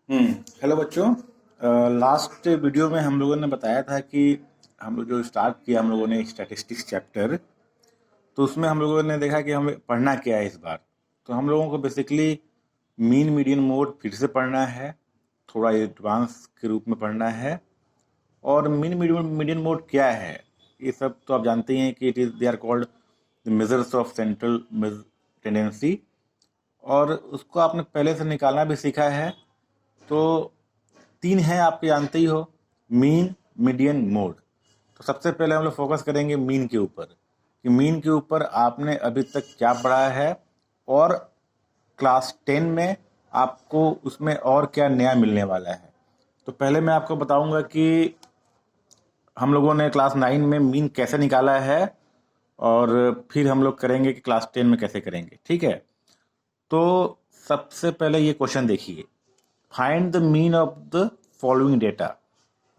Hello बच्चों। Last video में हम लोगों ने बताया था कि हम लोग जो स्टार्ट किया हम लोगों ने स्टैटिस्टिक्स चैप्टर, तो उसमें हम लोगों ने देखा कि हमें पढ़ना क्या है इस बार। तो हम लोगों को बेसिकली मीन मीडियन मोड फिर से पढ़ना है, थोड़ा एडवांस के रूप में पढ़ना है। और मीन मीडियन मीडियन मोड क्या है ये सब तो आप जानते ही हैं कि it is they are called the measures of central tendency. और उसको आपने पहले से निकालना भी सीखा है। तो तीन है, आप जानते ही हो, मीन मीडियन मोड। तो सबसे पहले हम लोग फोकस करेंगे मीन के ऊपर कि मीन के ऊपर आपने अभी तक क्या पढ़ा है और क्लास 10 में आपको उसमें और क्या नया मिलने वाला है। तो पहले मैं आपको बताऊंगा कि हम लोगों ने क्लास 9 में मीन कैसे निकाला है और फिर हम लोग करेंगे कि क्लास 10 में कैसे करेंगे, ठीक है। तो सबसे पहले ये क्वेश्चन देखिए, find the mean of the following data.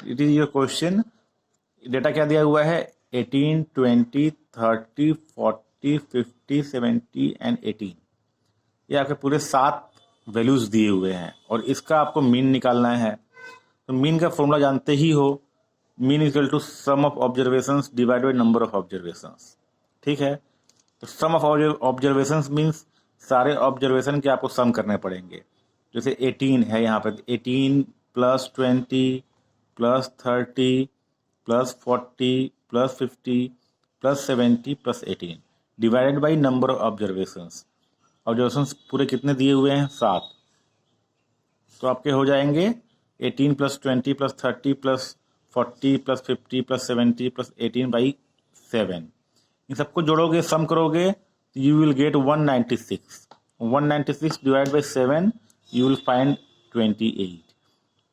It is your question. Data क्या दिया हुआ है? 18, 20, 30, 40, 50, 70 एंड 18। ये आपके पूरे 7 वैल्यूज दिए हुए हैं और इसका आपको मीन निकालना है। तो मीन का फॉर्मूला जानते ही हो, mean equal to sum of observations divide by number of observations, ठीक है। तो सम ऑफ ऑब्जर्वेशंस मीन्स सारे ऑब्जर्वेशन के आपको सम करने पड़ेंगे। जैसे 18 है यहाँ पर, 18 plus 20 plus 30 plus 40 plus 50 plus 70 plus 18 divided by number of observations. Observations पूरे कितने दिए हुए हैं? 7। तो आपके हो जाएंगे 18 plus 20 plus 30 plus 40 plus 50 plus 70 plus 18 by 7। इन सबको जोड़ोगे, सम करोगे, तो you will get 196। 196 divide by 7 you will find 28।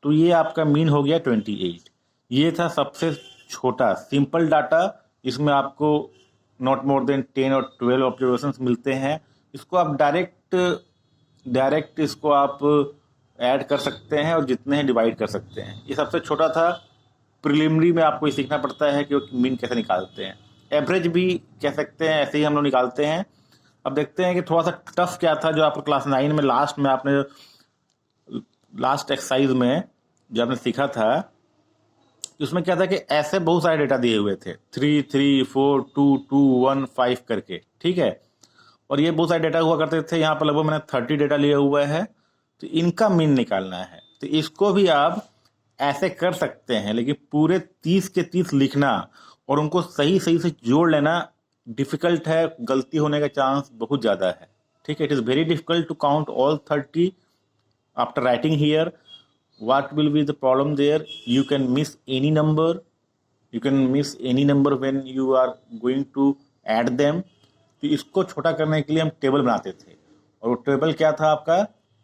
तो ये आपका मीन हो गया 28। ये था सबसे छोटा सिंपल डाटा। इसमें आपको नॉट मोर देन 10 और 12 ऑब्जर्वेशन मिलते हैं। इसको आप डायरेक्ट डायरेक्ट इसको आप ऐड कर सकते हैं और जितने हैं डिवाइड कर सकते हैं। ये सबसे छोटा था। प्रिलिमिनरी में आपको ये सीखना पड़ता है कि मीन कैसे निकालते हैं। एवरेज भी कह सकते हैं, ऐसे ही हम लोग निकालते हैं। अब देखते हैं कि थोड़ा सा टफ क्या था जो आपको क्लास 9 में लास्ट में आपने लास्ट एक्सरसाइज में जो आपने सीखा था। उसमें क्या था कि ऐसे बहुत सारे डेटा दिए हुए थे, 3 3 4 2 2 1 5 करके, ठीक है। और ये बहुत सारे डेटा हुआ करते थे। यहाँ पर लगभग मैंने 30 डेटा लिया हुआ है। तो इनका मीन निकालना है। तो इसको भी आप ऐसे कर सकते हैं, लेकिन पूरे 30 के 30 लिखना और उनको सही सही से जोड़ लेना डिफिकल्ट है। गलती होने का चांस बहुत ज़्यादा है, ठीक है। It is very difficult to count all 30 after writing here. what will be the problem there? You can miss any number. You can miss any number when you are going to add them. तो इसको छोटा करने के लिए हम table बनाते थे। और वो टेबल क्या था आपका?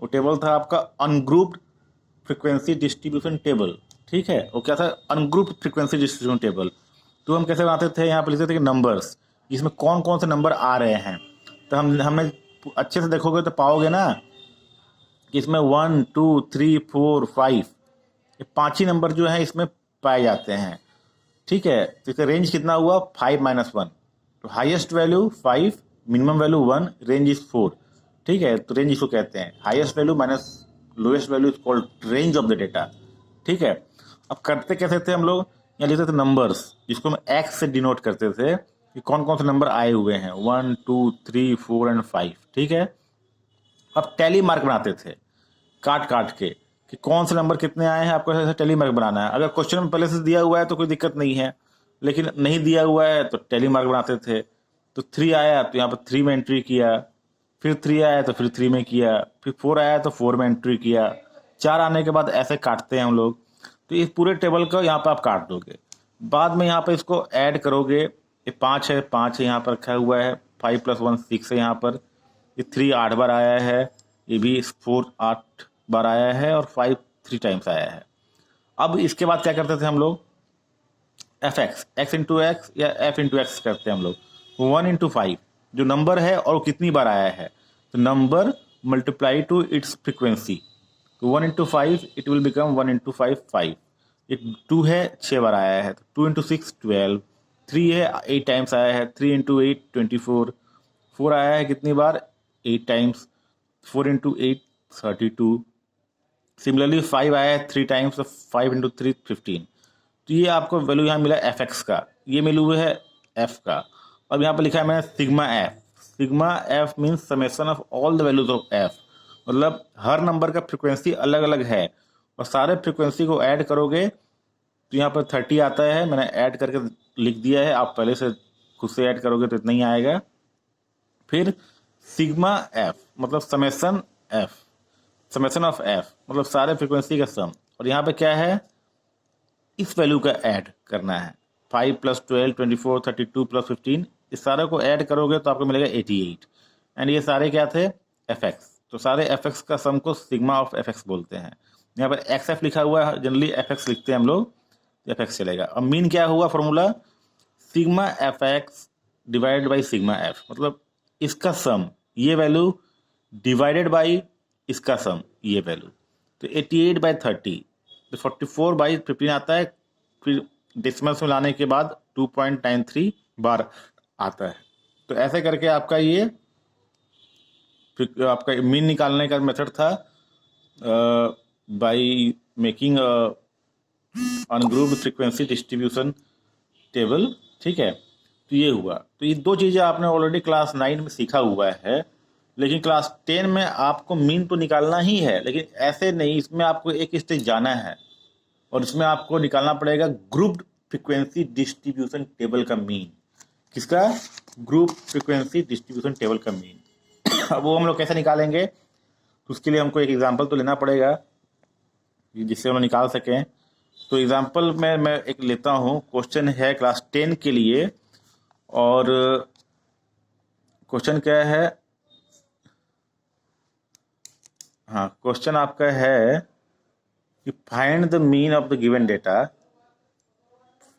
वो टेबल था आपका अनग्रुप्ड फ्रीक्वेंसी डिस्ट्रीब्यूशन टेबल, ठीक है। वो क्या था? Ungrouped frequency distribution table. तो हम कैसे बनाते थे? यहाँ पर लिखते थे कि नंबर्स, इसमें कौन कौन से नंबर आ रहे हैं। तो हमने अच्छे से देखोगे तो पाओगे ना कि इसमें 1 2 3 4 5, ये 5 ही नंबर जो है इसमें पाए जाते हैं, ठीक है। तो इसका रेंज कितना हुआ? 5-1। तो highest value 5, minimum value 1, range is 4, ठीक है। तो रेंज इसको कहते हैं। Highest value minus lowest value is called range of the data, ठीक है। अब करते कैसे थे हम लोग? यहाँ लिखते थे नंबर्स, जिसको हम एक्स से डिनोट करते थे कि कौन कौन से नंबर आए हुए हैं, 1 2 3 4 एंड 5, ठीक है। अब टैली मार्क बनाते थे काट काट के कि कौन से नंबर कितने आए हैं। आपको ऐसे टैली मार्क बनाना है। अगर क्वेश्चन में पहले से दिया हुआ है तो कोई दिक्कत नहीं है, लेकिन नहीं दिया हुआ है तो टैली मार्क बनाते थे। तो 3 आया तो यहाँ पर 3 में एंट्री किया, फिर 3 आया तो फिर 3 में किया, फिर 4 आया तो 4 में एंट्री किया। 4 आने के बाद ऐसे काटते हैं हम लोग। तो इस पूरे टेबल को यहाँ पर आप काट दोगे। बाद में यहाँ पर इसको ऐड करोगे। ये 5 है, 5 है यहाँ पर रखा हुआ है, 5 + 1 6 है यहाँ पर। ये 3 8 बार आया है, ये भी 4 8 बार आया है और 5 3 टाइम्स आया है। अब इसके बाद क्या करते थे हम लोग? F x, x into x या एफ इंटू एक्स करते हैं हम लोग। 1 × 5 जो नंबर है और वो कितनी बार आया है, तो number multiply two it's frequency. तो 1 × 5 इट विल बिकम 1 × 5 5। ये 2 है, 6 बार आया है, तो 2 × 6 12। 3 है, 8 टाइम्स आया है, 3 × 8 24। 4 आया है कितनी बार? 8 टाइम्स। 4 × 8 32। सिमिलरली 5 आया है 3 टाइम्स, तो 5 इंटू 3 15। तो ये आपको वैल्यू यहाँ मिला एफ एक्स का, ये मिला हुआ है एफ का। अब यहाँ पर लिखा है मैंने sigma F. Sigma F means summation of all the values of F, मतलब हर नंबर का फ्रिक्वेंसी अलग अलग है और सारे फ्रिक्वेंसी को ऐड करोगे तो यहाँ पर 30 आता है, मैंने ऐड करके लिख दिया है, आप पहले से खुद से ऐड करोगे तो इतना ही आएगा। फिर सिग्मा एफ मतलब summation F, summation of F मतलब सारे फ्रिक्वेंसी का सम, और यहाँ पे क्या है इस वैल्यू का ऐड करना है, 5 + 12 24 32 + 15, इस सारे को ऐड करोगे तो आपको मिलेगा 88। एंड ये सारे क्या थे एफ एक्स, तो सारे एफ एक्स का सम को सिग्मा ऑफ एफ एक्स बोलते हैं। यहाँ पर एक्स एफ लिखा हुआ है, जनरली एफ एक्स लिखते हैं हम लोग, एफ एक्स चलेगा। अब मीन क्या हुआ formula, sigma F x divided by sigma F, मतलब इसका सम ये वैल्यू डिवाइडेड बाई इसका सम ये वैल्यू, तो 88/30 तो 44/15 आता है, फिर डेसिमल्स में लाने के बाद 2.93 बार आता है। तो ऐसे करके आपका ये आपका मीन निकालने का मेथड था by making ungrouped frequency distribution table. ठीक है, तो ये हुआ। तो ये दो चीज़ें आपने ऑलरेडी क्लास 9 में सीखा हुआ है, लेकिन क्लास 10 में आपको मीन तो निकालना ही है, लेकिन ऐसे नहीं, इसमें आपको एक स्टेज जाना है और इसमें आपको निकालना पड़ेगा ग्रुप्ड फ्रीक्वेंसी डिस्ट्रीब्यूशन टेबल का मीन। किसका? ग्रुप फ्रीक्वेंसी डिस्ट्रीब्यूशन टेबल का मीन। अब वो हम लोग कैसे निकालेंगे, तो उसके लिए हमको एक एग्जांपल तो लेना पड़ेगा जिससे हम लोग निकाल सकें। तो एग्जांपल में मैं एक लेता हूँ, क्वेश्चन है क्लास 10 के लिए, और क्वेश्चन क्या है, हाँ क्वेश्चन आपका है कि find the mean of the given data,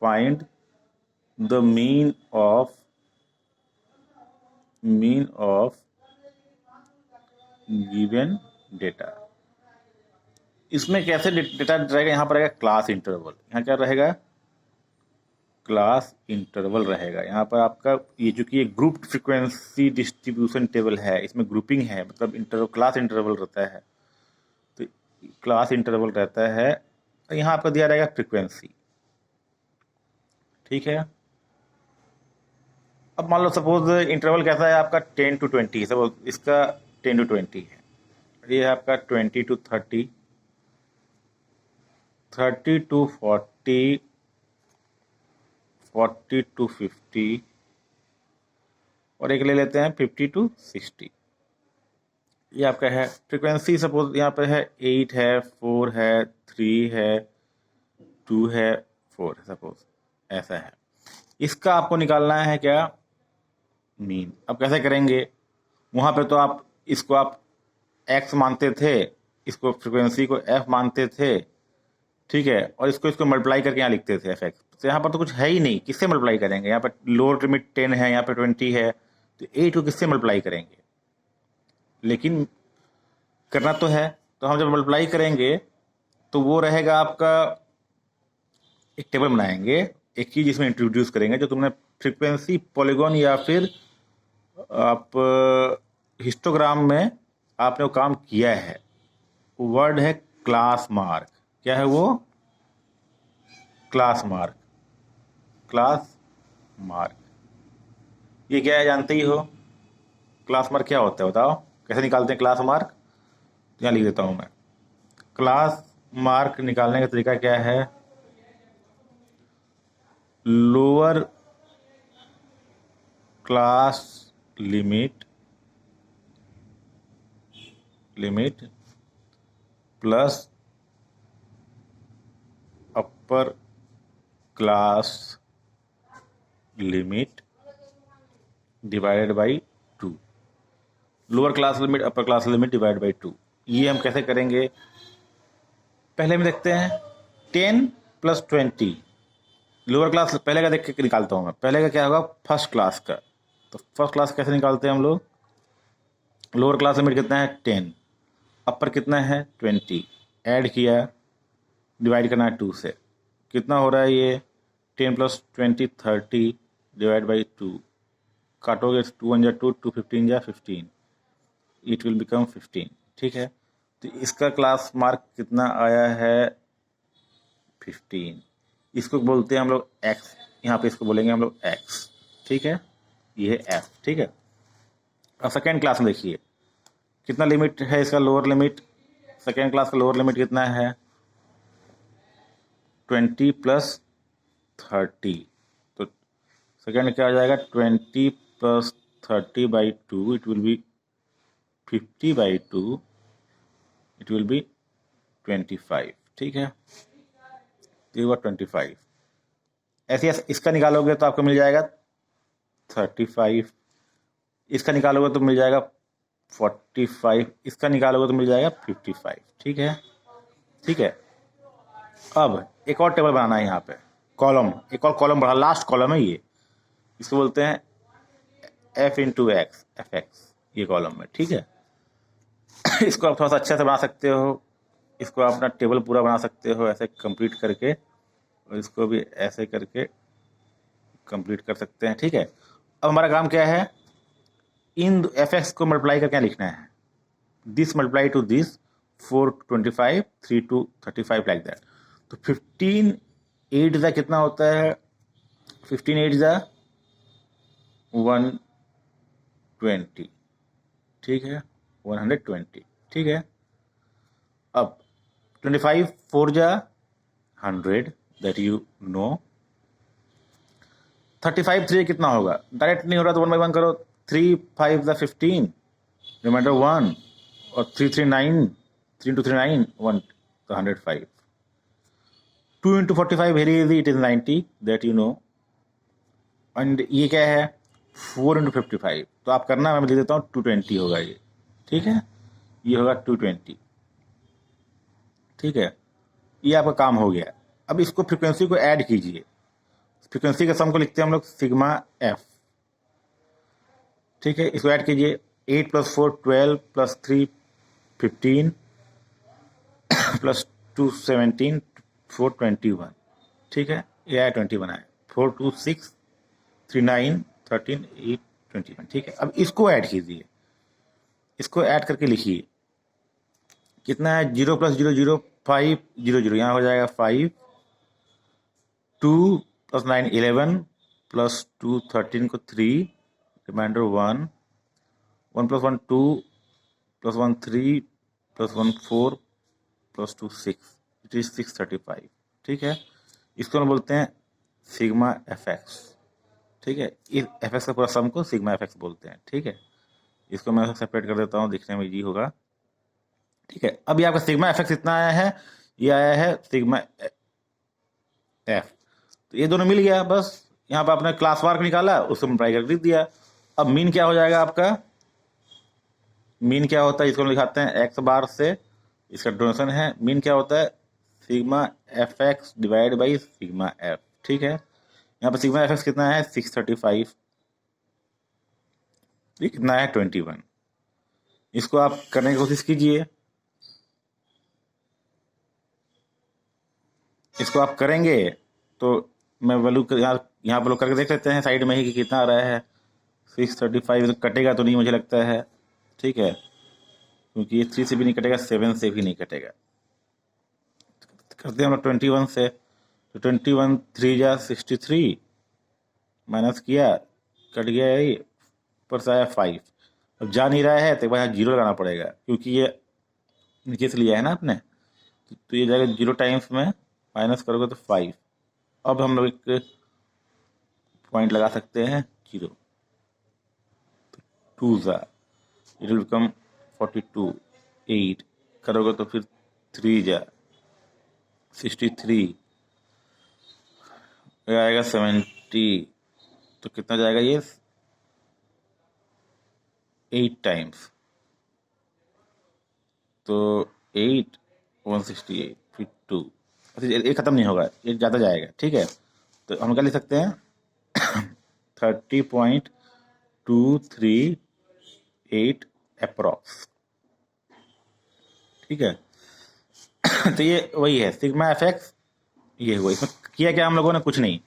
find the mean of given data. इसमें कैसे डेटा रहेगा, यहाँ पर रहेगा क्लास इंटरवल, यहाँ क्या रहेगा क्लास इंटरवल रहेगा। यहाँ पर आपका ये चूंकि ये ग्रुप फ्रीक्वेंसी डिस्ट्रीब्यूशन टेबल है, इसमें ग्रुपिंग है, मतलब इंटरवल क्लास इंटरवल रहता है, तो क्लास इंटरवल रहता है। तो यहाँ आपका दिया रहेगा फ्रीक्वेंसी। ठीक है, अब मान लो सपोज इंटरवल कैसा है आपका 10 to 20, सपोज इसका 10 to 20 है, ये है आपका 20 to 30, 30 to 40, 40 to 50, और एक ले लेते हैं 50 to 60। ये आपका है फ्रीक्वेंसी, सपोज यहाँ पर है 8 है, 4 है, 3 है, 2 है, 4 है, सपोज ऐसा है। इसका आपको निकालना है क्या मीन। अब कैसे करेंगे, वहाँ पे तो आप इसको आप x मानते थे, इसको फ्रीक्वेंसी को f मानते थे, ठीक है, और इसको मल्टीप्लाई करके यहाँ लिखते थे fx। तो यहाँ पर तो कुछ है ही नहीं, किससे मल्टीप्लाई करेंगे, यहाँ पर लोअर लिमिट 10 है, यहाँ पर 20 है, तो 8 को किससे मल्टीप्लाई करेंगे, लेकिन करना तो है। तो हम जब मल्टीप्लाई करेंगे तो वो रहेगा आपका, एक टेबल बनाएंगे, एक चीज़ इसमें इंट्रोड्यूस करेंगे, जो तुमने फ्रीक्वेंसी पॉलीगॉन या फिर आप हिस्टोग्राम में आपने वो काम किया है, वर्ड है क्लास मार्क। क्या है वो? Class mark. क्लास मार्क ये क्या है जानते ही हो, क्लास मार्क क्या होता है बताओ, कैसे निकालते हैं क्लास मार्क। यहाँ लिख देता हूँ मैं, क्लास मार्क निकालने का तरीका क्या है, lower class limit plus upper class limit divided by 2। Lower class limit upper class limit divide by 2। ये हम कैसे करेंगे, पहले हम देखते हैं 10 + 20। लोअर क्लास पहले का देख के निकालता हूँ मैं, पहले का क्या होगा फर्स्ट क्लास का। तो फर्स्ट क्लास कैसे निकालते हैं हम लोग, लोअर क्लास लिमिट कितना है 10, अपर कितना है 20, ऐड किया, डिवाइड करना है 2 से, कितना हो रहा है ये 10 + 20 30 divide by 2, काटोगे 2 × 2 2 15 × 15, it will become 15। ठीक है, तो इसका क्लास मार्क कितना आया है 15। इसको बोलते हैं हम लोग x, यहाँ पे इसको बोलेंगे हम लोग x, ठीक है, ये है f, ठीक है। अब सेकेंड क्लास में देखिए कितना लिमिट है इसका, लोअर लिमिट, सेकेंड क्लास का लोअर लिमिट कितना है 20 + 30। तो सेकेंड क्या आ जाएगा 20 + 30/2, it will be 50/2, it will be 25, ठीक है, ये हुआ 25। ऐसे इसका निकालोगे तो आपको मिल जाएगा 35, इसका निकालोगे तो मिल जाएगा 45, इसका निकालोगे तो मिल जाएगा 55, ठीक है, ठीक है। अब एक और टेबल बनाना है यहाँ पे, कॉलम, एक और कॉलम बढ़ा, लास्ट कॉलम है ये, इसको बोलते हैं f × x, fx, ये कॉलम में, ठीक है। इसको आप थोड़ा सा अच्छे से बना सकते हो, इसको आप अपना टेबल पूरा बना सकते हो ऐसे कंप्लीट करके, और इसको भी ऐसे करके कंप्लीट कर सकते हैं, ठीक है। अब हमारा काम क्या है, इन fx को मल्टीप्लाई करके लिखना है, this multiply two this, 4 25, 3 to 35 like that. तो 15 8 जा कितना होता है, 15 8 जा 120, ठीक है, 120, ठीक है। अब 25 4 जा 100, दैट यू नो। 35 3 कितना होगा, डायरेक्ट नहीं हो रहा तो 1 by 1 करो, 3 5 जा 15, रिमाइंडर 1, और 3 3 9, 3 × 3 9, 1, तो 105। 2 × 45 very easy, it is 90, that you know. And ये क्या है 4 × 55, तो आप करना, मैं लिख देता हूँ 220 होगा ये, ठीक है, ये होगा 220, ठीक है, ये आपका काम हो गया। अब इसको फ्रीक्वेंसी को ऐड कीजिए, फ्रीक्वेंसी के सम को लिखते हैं हम लोग सिग्मा f, ठीक है, इसको ऐड कीजिए, 8 + 4 12 + 3 15 + 2 17 4 21, ठीक है, ये आया 21 आया, 4 2 6 3 9 13 8 21, ठीक है। अब इसको ऐड कीजिए, इसको ऐड करके लिखिए कितना है, 0 + 0 0 5 0 0, यहाँ हो जाएगा 5, 2 + 9 11 + 2 13 को 3, रिमाइंडर 1, 1 + 1 2 + 1 3 + 1 4 + 2 6, इट इज 635, ठीक है। इसको हम बोलते हैं सिग्मा fx, ठीक है, इस fx का पूरा सम को सिग्मा fx बोलते हैं, ठीक है। इसको मैं सेपरेट कर देता हूँ, दिखने में इजी होगा, ठीक है। अब ये आपका सिग्मा fx कितना आया है, ये आया है सिग्मा f, तो ये दोनों मिल गया, बस यहाँ पर आपने क्लास मार्क निकाला, उसको मल्टीप्लाई कर लिख दिया। अब मीन क्या हो जाएगा आपका, मीन क्या होता है, इसको लिखाते हैं x बार से, इसका डोनेशन है, मीन क्या होता है sigma fx divide by sigma f, ठीक है। यहाँ पर सिग्मा fx कितना है 635, ये कितना है 21। इसको आप करने की कोशिश कीजिए, इसको आप करेंगे तो मैं वैल्यू यहाँ पर लोग करके देख लेते हैं साइड में ही कि कितना आ रहा है, 635 कटेगा तो नहीं मुझे लगता है, ठीक है, क्योंकि ये 3 से भी नहीं कटेगा, 7 से भी नहीं कटेगा। करते हैं हम लोग 21 से, तो 21 3 जा 63, माइनस किया, कट गया, ये ऊपर से आया 5। अब जा नहीं रहा है तो यहाँ 0 लगाना पड़ेगा, क्योंकि ये नीचे से लिया है ना आपने, तो ये जाएगा 0 टाइम्स में, माइनस करोगे तो 5। अब हम लोग एक पॉइंट लगा सकते हैं 0, 2 जा, इट विल बिकम 42, 8 करोगे तो फिर 3 जा 63, आएगा 70, तो कितना जाएगा ये 8 टाइम्स, तो 8 168 फिर 2, ये ख़त्म नहीं होगा, ये ज़्यादा जाएगा, ठीक है। तो हम क्या लिख सकते हैं 30.238 अप्रॉक्स, ठीक है। तो ये वही है सिग्मा fx, ये हुआ। इसमें किया क्या हम लोगों ने, कुछ नहीं,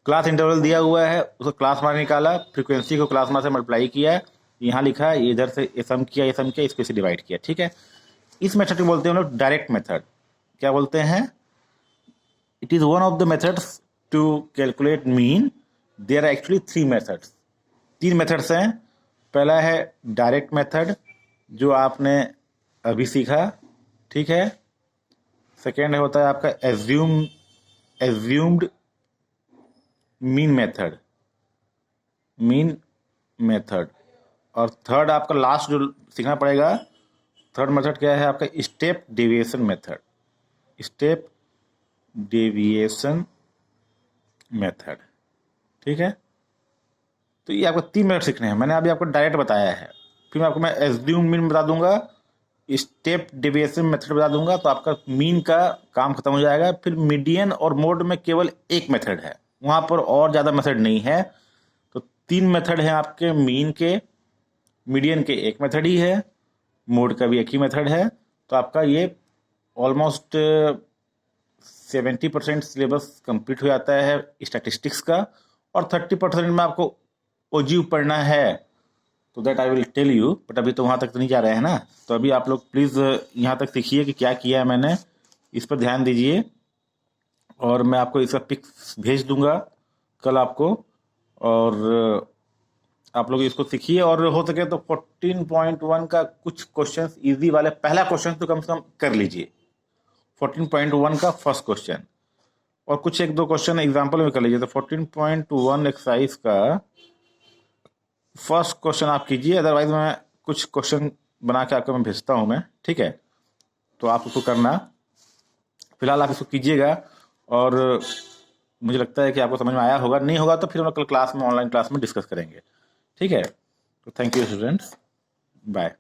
क्लास इंटरवल दिया हुआ है, उसको क्लास मार्क निकाला, फ्रीक्वेंसी को क्लास मार्क से मल्टीप्लाई किया, यहाँ लिखा, इधर से ये सम किया, ये सम किया, इसको इसे डिवाइड किया, ठीक है। इस मेथड को बोलते हैं हम लोग डायरेक्ट मेथड। क्या बोलते हैं? It is one of the methods to calculate mean. There are actually 3 methods. 3 methods हैं। पहला है डायरेक्ट मेथड जो आपने अभी सीखा, ठीक है। सेकेंड होता है आपका एज्यूम्ड मीन मेथड। और थर्ड आपका लास्ट जो सीखना पड़ेगा, थर्ड मेथड क्या है आपका? स्टेप डेविएशन मेथड, ठीक है। तो ये आपको 3 मेथड सीखने हैं। मैंने अभी आपको डायरेक्ट बताया है, फिर मैं आपको मैं एज्यूम मीन बता दूंगा, स्टेप डेविएशन मेथड बता दूंगा, तो आपका मीन का काम खत्म हो जाएगा। फिर मीडियन और मोड में केवल एक मेथड है, वहां पर और ज़्यादा मेथड नहीं है। तो 3 मेथड हैं आपके, मीन के, मीडियन के एक मेथड ही है, मोड का भी एक ही मेथड है। तो आपका ये ऑलमोस्ट 70% सिलेबस कंप्लीट हो जाता है स्टैटिस्टिक्स का, और 30% में आपको ओजीव पढ़ना है। तो that I will tell you, but अभी तो वहाँ तक तो नहीं जा रहे हैं ना। तो अभी आप लोग प्लीज़ यहाँ तक सीखिए कि क्या किया है मैंने, इस पर ध्यान दीजिए। और मैं आपको इसका पिक्स भेज दूंगा कल आपको, और आप लोग इसको सीखिए। और हो सके तो 14.1 का कुछ क्वेश्चंस इजी वाले, पहला क्वेश्चन तो कम से कम कर लीजिए 14.1 का फर्स्ट क्वेश्चन, और कुछ 1-2 क्वेश्चन एग्जाम्पल में कर लीजिए। तो 14.1 एक्सरसाइज का फर्स्ट क्वेश्चन आप कीजिए, अदरवाइज मैं कुछ क्वेश्चन बना के आपको मैं भेजता हूँ मैं, ठीक है। तो आप उसको करना, फिलहाल आप इसको कीजिएगा। और मुझे लगता है कि आपको समझ में आया होगा, नहीं होगा तो फिर हम लोग कल क्लास में, ऑनलाइन क्लास में डिस्कस करेंगे, ठीक है। तो थैंक यू स्टूडेंट्स, बाय।